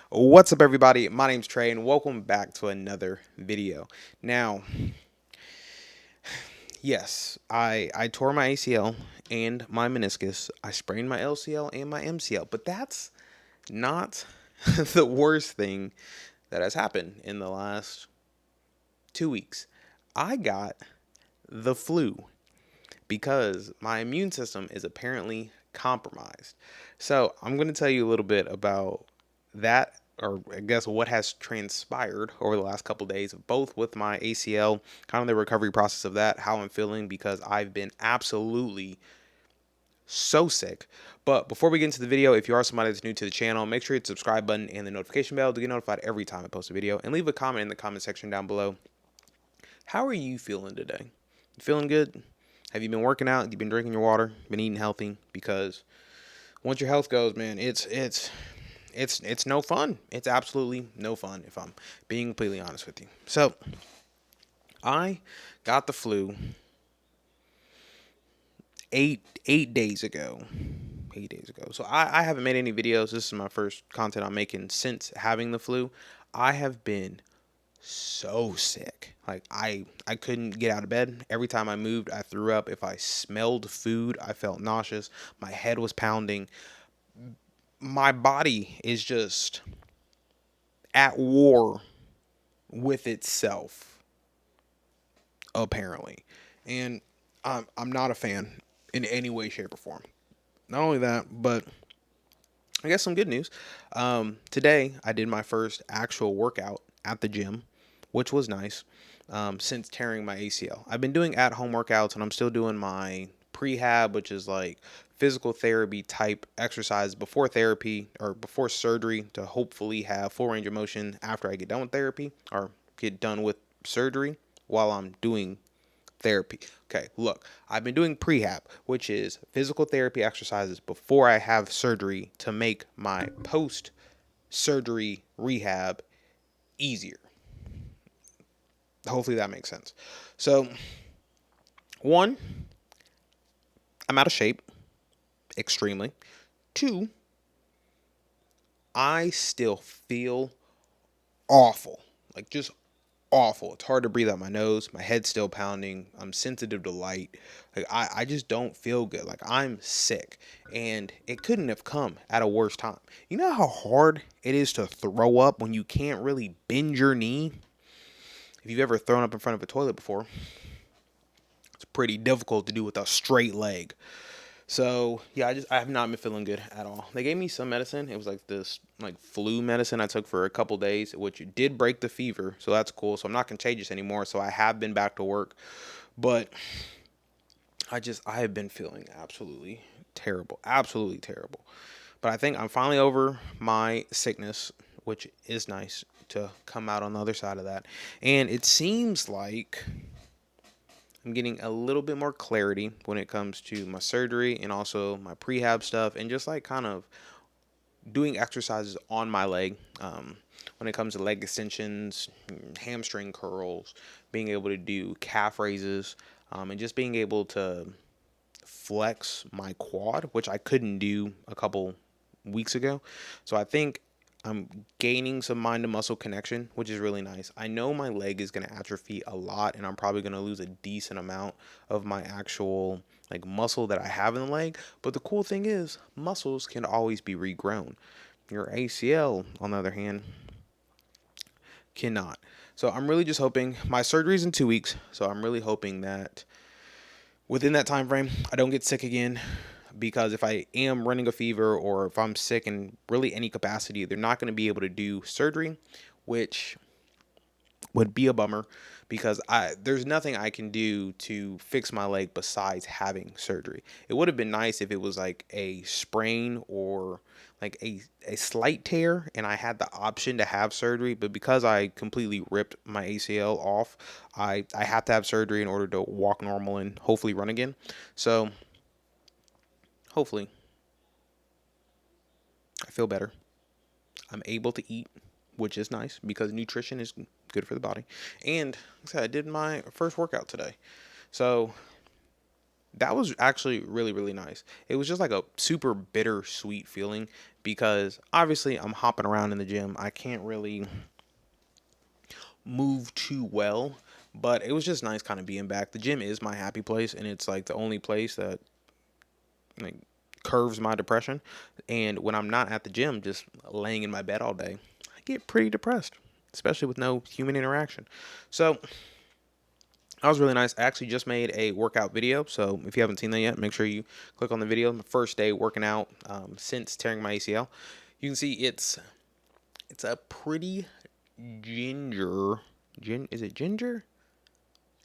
What's up, everybody? My name's Trey, and welcome back to another video. Now, yes, I tore my ACL and my meniscus. I sprained my LCL and my MCL, but that's not the worst thing that has happened in the last 2 weeks. I got the flu because my immune system is apparently compromised. So, I'm going to tell you a little bit about that, or I guess what has transpired over the last couple of days, both with my ACL, kind of the recovery process of that, how I'm feeling, because I've been absolutely so sick. But before we get into the video, if you are somebody that's new to the channel, make sure you hit the subscribe button and the notification bell to get notified every time I post a video, and leave a comment in the comment section down below. How are you feeling today? You feeling good? Have you been working out? You been drinking your water? Been eating healthy? Because once your health goes, man, it's no fun. It's absolutely no fun, if I'm being completely honest with you. So I got the flu eight days ago. 8 days ago. So I haven't made any videos. This is my first content I'm making since having the flu. I have been so sick. Like I couldn't get out of bed. Every time I moved, I threw up. If I smelled food, I felt nauseous. My head was pounding. My body is just at war with itself, apparently. And I'm not a fan in any way, shape, or form. Not only that, but I guess some good news. Today, I did my first actual workout at the gym, which was nice, since tearing my ACL. I've been doing at-home workouts, and I'm still doing my prehab, which is like physical therapy type exercise before therapy or before surgery to hopefully have full range of motion after I get done with therapy or get done with surgery while I'm doing therapy. Okay, look, I've been doing prehab, which is physical therapy exercises before I have surgery to make my post surgery rehab easier. Hopefully that makes sense. So, one, I'm out of shape, extremely. Two, I still feel awful, like just awful. It's hard to breathe out my nose. My head's still pounding. I'm sensitive to light. Like I just don't feel good. Like I'm sick. And it couldn't have come at a worse time. You know how hard it is to throw up when you can't really bend your knee? If you've ever thrown up in front of a toilet before, it's pretty difficult to do with a straight leg. So yeah, I have not been feeling good at all. They gave me some medicine. It was like this like flu medicine I took for a couple days, which did break the fever. So that's cool. So I'm not contagious anymore. So I have been back to work, but I have been feeling absolutely terrible, absolutely terrible. But I think I'm finally over my sickness, which is nice to come out on the other side of that. And it seems like I'm getting a little bit more clarity when it comes to my surgery and also my prehab stuff and just like kind of doing exercises on my leg. When it comes to leg extensions, hamstring curls, being able to do calf raises, and just being able to flex my quad, which I couldn't do a couple weeks ago. So I think I'm gaining some mind to muscle connection, which is really nice. I know my leg is going to atrophy a lot, and I'm probably going to lose a decent amount of my actual like muscle that I have in the leg. But the cool thing is, muscles can always be regrown. Your ACL, on the other hand, cannot. So I'm really just hoping my surgery is in 2 weeks. So I'm really hoping that within that time frame, I don't get sick again, because if I am running a fever or if I'm sick in really any capacity, they're not going to be able to do surgery, which would be a bummer because there's nothing I can do to fix my leg besides having surgery. It would have been nice if it was like a sprain or like a slight tear and I had the option to have surgery, but because I completely ripped my ACL off, I have to have surgery in order to walk normal and hopefully run again. So hopefully I feel better. I'm able to eat, which is nice because nutrition is good for the body. And like I said, I did my first workout today. So that was actually really, really nice. It was just like a super bittersweet feeling because obviously I'm hopping around in the gym. I can't really move too well, but it was just nice kind of being back. The gym is my happy place, and it's like the only place that like curves my depression. And when I'm not at the gym, just laying in my bed all day, I get pretty depressed, especially with no human interaction. So that was really nice. I actually just made a workout video, so if you haven't seen that yet, make sure you click on the video. My first day working out since tearing my ACL. You can see it's a pretty ginger. Is it ginger?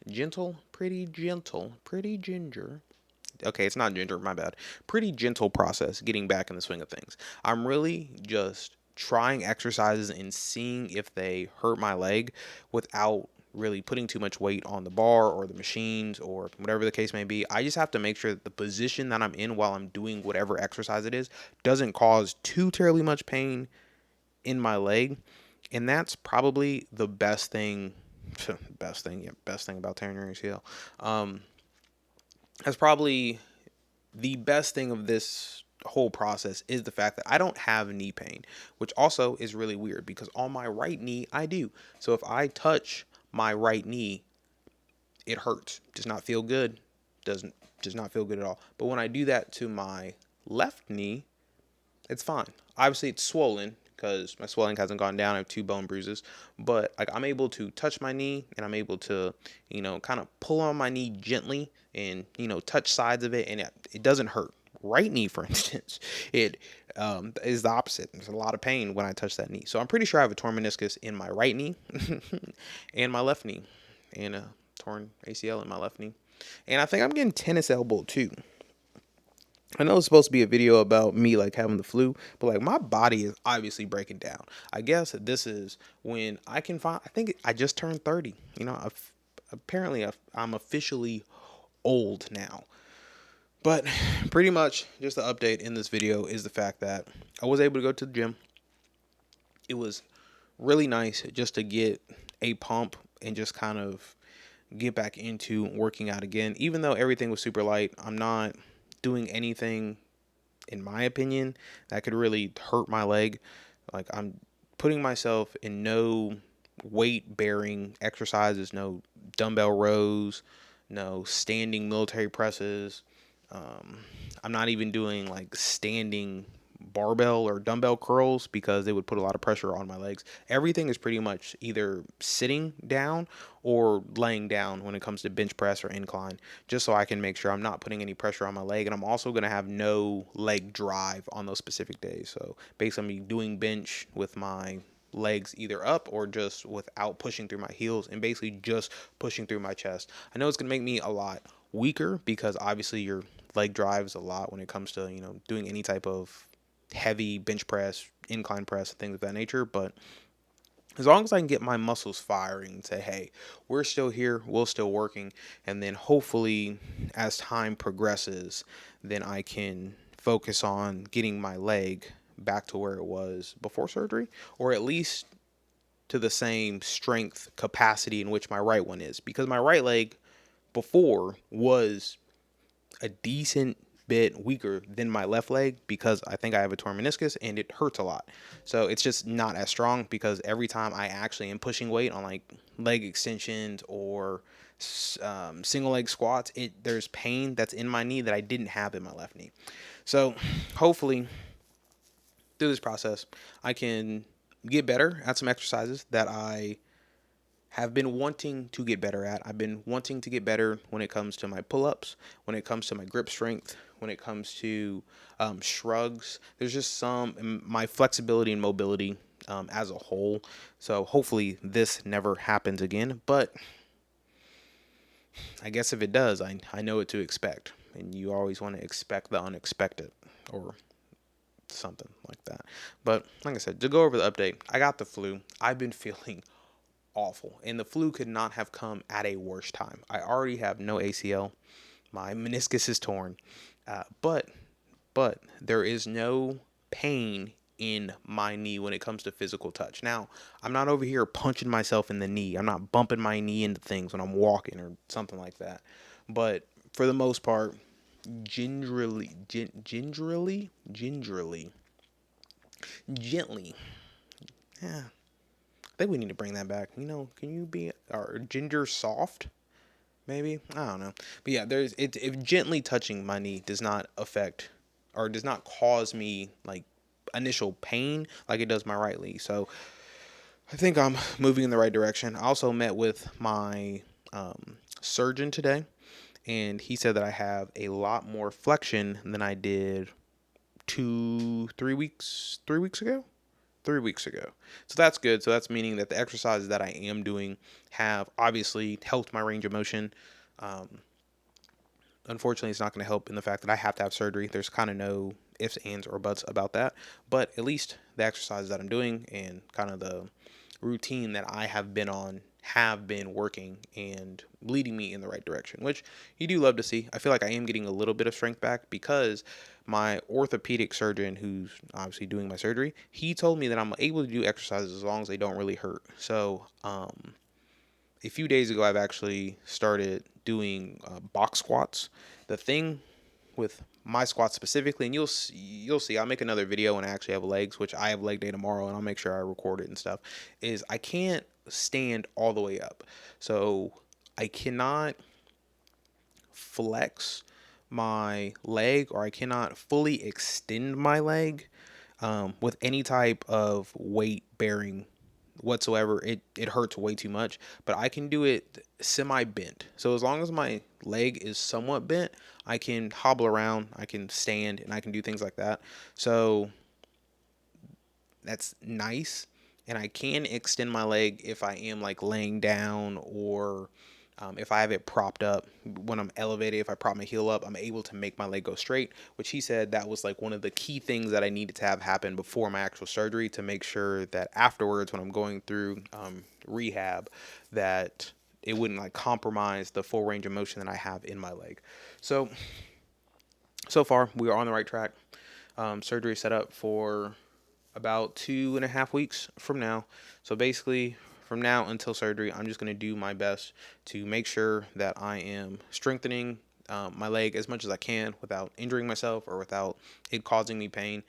Gentle, pretty ginger. Okay, it's not ginger, my bad. Pretty gentle process getting back in the swing of things. I'm really just trying exercises and seeing if they hurt my leg without really putting too much weight on the bar or the machines or whatever the case may be. I just have to make sure that the position that I'm in while I'm doing whatever exercise it is doesn't cause too terribly much pain in my leg. And that's probably the best thing. Best thing about tearing your ACL. That's probably the best thing of this whole process is the fact that I don't have knee pain, which also is really weird because on my right knee I do. So if I touch my right knee, it hurts. Does not feel good. Does not feel good at all. But when I do that to my left knee, it's fine. Obviously it's swollen because my swelling hasn't gone down. I have 2 bone bruises, but like I'm able to touch my knee and I'm able to, kind of pull on my knee gently and, touch sides of it, and it doesn't hurt. Right knee, for instance, it is the opposite. There's a lot of pain when I touch that knee. So I'm pretty sure I have a torn meniscus in my right knee and my left knee, and a torn ACL in my left knee. And I think I'm getting tennis elbow too. I know it's supposed to be a video about me like having the flu, but like my body is obviously breaking down. I guess this is when I can find. I think I just turned 30. Apparently I'm officially old now. But pretty much just the update in this video is the fact that I was able to go to the gym. It was really nice just to get a pump and just kind of get back into working out again. Even though everything was super light, I'm not doing anything, in my opinion, that could really hurt my leg. Like I'm putting myself in no weight bearing exercises, no dumbbell rows, no standing military presses. I'm not even doing like standing barbell or dumbbell curls because they would put a lot of pressure on my legs. Everything is pretty much either sitting down or laying down when it comes to bench press or incline, just so I can make sure I'm not putting any pressure on my leg. And I'm also going to have no leg drive on those specific days. So basically I'm doing bench with my legs either up or just without pushing through my heels, and basically just pushing through my chest. I know it's going to make me a lot weaker because obviously your leg drives a lot when it comes to, doing any type of heavy bench press, incline press, things of that nature. But as long as I can get my muscles firing and say, hey, we're still here, we're still working, and then hopefully as time progresses, then I can focus on getting my leg back to where it was before surgery, or at least to the same strength capacity in which my right one is, because my right leg before was a decent bit weaker than my left leg because I think I have a torn meniscus and it hurts a lot. So it's just not as strong because every time I actually am pushing weight on like leg extensions or single leg squats, there's pain that's in my knee that I didn't have in my left knee. So hopefully through this process, I can get better at some exercises that I have been wanting to get better at. I've been wanting to get better when it comes to my pull-ups, when it comes to my grip strength, when it comes to shrugs. There's just my flexibility and mobility as a whole. So hopefully this never happens again. But I guess if it does, I know what to expect. And you always want to expect the unexpected, or something like that. But like I said, to go over the update, I got the flu. I've been feeling awful, and the flu could not have come at a worse time. I already have no ACL. My meniscus is torn, but there is no pain in my knee when it comes to physical touch. Now, I'm not over here punching myself in the knee. I'm not bumping my knee into things when I'm walking or something like that. But for the most part, gently. Yeah, I think we need to bring that back. Can you be or ginger soft? Maybe, I don't know, but yeah, there's it. If gently touching my knee does not affect or does not cause me like initial pain like it does my right leg, so I think I'm moving in the right direction. I also met with my surgeon today, and he said that I have a lot more flexion than I did 3 weeks ago. 3 weeks ago. So that's good. So that's meaning that the exercises that I am doing have obviously helped my range of motion. Um, Unfortunately, it's not going to help in the fact that I have to have surgery. There's kind of no ifs, ands, or buts about that. But at least the exercises that I'm doing and kind of the routine that I have been on have been working and leading me in the right direction, which you do love to see. I feel like I am getting a little bit of strength back because my orthopedic surgeon, who's obviously doing my surgery, he told me that I'm able to do exercises as long as they don't really hurt. So, a few days ago, I've actually started doing box squats. The thing with my squats specifically, and you'll see. I'll make another video when I actually have legs, which I have leg day tomorrow, and I'll make sure I record it and stuff. Is I can't stand all the way up, so I cannot flex my leg or I cannot fully extend my leg with any type of weight bearing whatsoever. It hurts way too much, but I can do it semi bent. So as long as my leg is somewhat bent, I can hobble around, I can stand, and I can do things like that. So that's nice. And I can extend my leg if I am like laying down or if I have it propped up when I'm elevated. If I prop my heel up, I'm able to make my leg go straight, which he said that was like one of the key things that I needed to have happen before my actual surgery to make sure that afterwards when I'm going through rehab that it wouldn't like compromise the full range of motion that I have in my leg. So far we are on the right track. Surgery set up for about 2.5 weeks from now. So basically, from now until surgery, I'm just going to do my best to make sure that I am strengthening my leg as much as I can without injuring myself or without it causing me pain.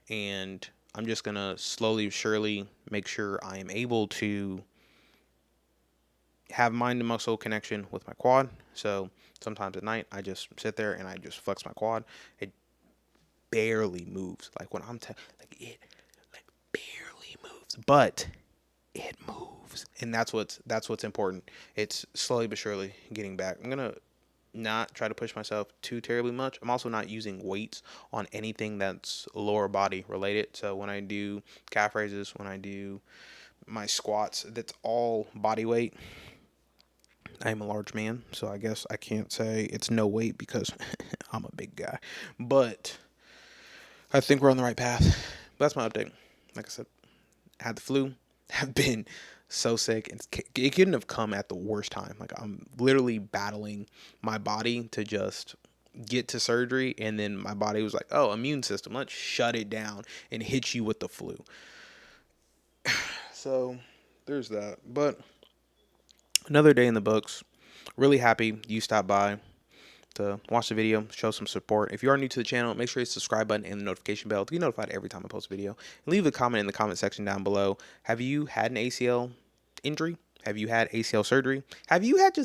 And I'm just going to slowly, surely make sure I am able to have mind to muscle connection with my quad. So sometimes at night, I just sit there and I just flex my quad. It barely moves. Like when like it barely moves, but it moves, and that's what's important. It's slowly but surely getting back. I'm gonna not try to push myself too terribly much. I'm also not using weights on anything that's lower body related. So when I do calf raises, when I do my squats, that's all body weight. I am a large man, so I guess I can't say it's no weight because I'm a big guy. But I think we're on the right path. But that's my update. Like I said, I had the flu. Have been so sick. It couldn't have come at the worst time. Like I'm literally battling my body to just get to surgery, and then my body was like, "Oh, immune system, let's shut it down and hit you with the flu." So there's that. But another day in the books. Really happy you stopped by to watch the video, show some support. If you are new to the channel, make sure you hit the subscribe button and the notification bell to be notified every time I post a video. And leave a comment in the comment section down below. Have you had an ACL injury? Have you had ACL surgery? Have you had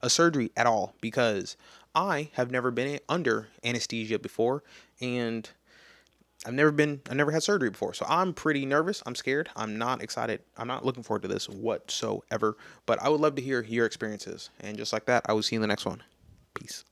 a surgery at all? Because I have never been under anesthesia before, and I've never had surgery before. So I'm pretty nervous. I'm scared. I'm not excited. I'm not looking forward to this whatsoever. But I would love to hear your experiences. And just like that, I will see you in the next one. Peace.